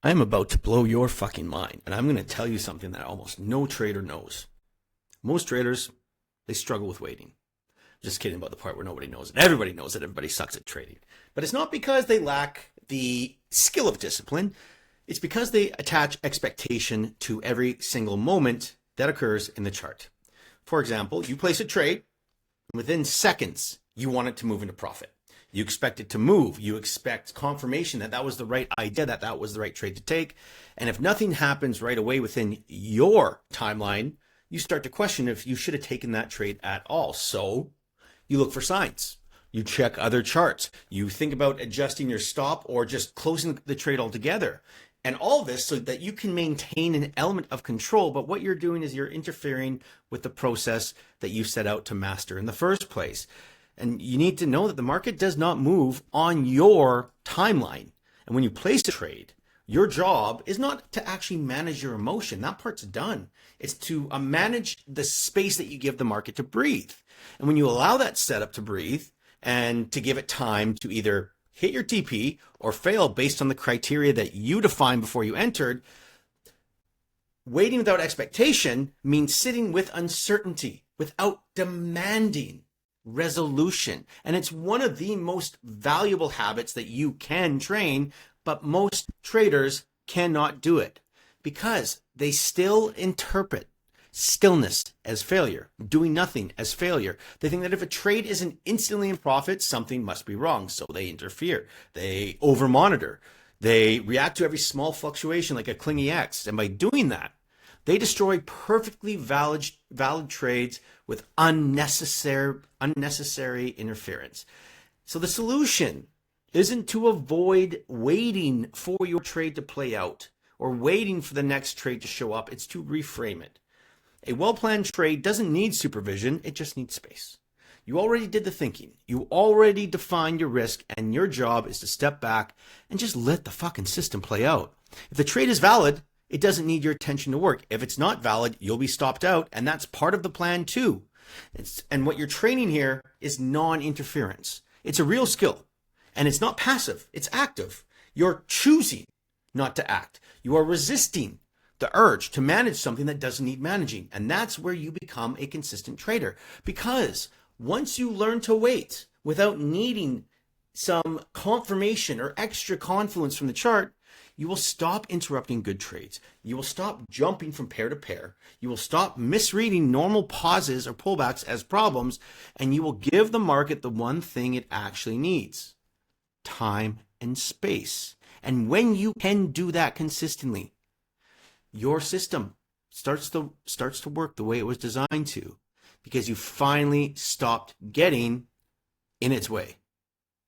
I'm about to blow your fucking mind, and I'm going to tell you something that almost no trader knows. Most traders, they struggle with waiting. Just kidding about the part where nobody knows it. Everybody knows that everybody sucks at trading. But it's not because they lack the skill of discipline. It's because they attach expectation to every single moment that occurs in the chart. For example, you place a trade, and within seconds, you want it to move into profit. You expect it to move. You expect confirmation that that was the right idea, that that was the right trade to take. And if nothing happens right away within your timeline, you start to question if you should have taken that trade at all. So you look for signs. You check other charts. You think about adjusting your stop or just closing the trade altogether. And all this so that you can maintain an element of control. But what you're doing is you're interfering with the process that you set out to master in the first place. And you need to know that the market does not move on your timeline. And when you place a trade, your job is not to actually manage your emotion. That part's done. It's to manage the space that you give the market to breathe. And when you allow that setup to breathe and to give it time to either hit your TP or fail based on the criteria that you defined before you entered, waiting without expectation means sitting with uncertainty without demanding resolution. And it's one of the most valuable habits that you can train, but most traders cannot do it because they still interpret stillness as failure, doing nothing as failure. They think that if a trade isn't instantly in profit, something must be wrong. So they interfere. They over monitor. They react to every small fluctuation like a clingy X. And by doing that, they destroy perfectly valid trades with unnecessary interference. So the solution isn't to avoid waiting for your trade to play out or waiting for the next trade to show up. It's to reframe it. A well-planned trade doesn't need supervision. It just needs space. You already did the thinking. You already defined your risk, and your job is to step back and just let the fucking system play out. If the trade is valid, it doesn't need your attention to work. If it's not valid, you'll be stopped out, and that's part of the plan too. And what you're training here is non-interference. It's a real skill, and it's not passive. It's active. You're choosing not to act. You are resisting the urge to manage something that doesn't need managing, and that's where you become a consistent trader. Because once you learn to wait without needing some confirmation or extra confluence from the chart, you will stop interrupting good trades. You will stop jumping from pair to pair. You will stop misreading normal pauses or pullbacks as problems, and you will give the market the one thing it actually needs: time and space. And when you can do that consistently, your system starts to work the way it was designed to, because you finally stopped getting in its way.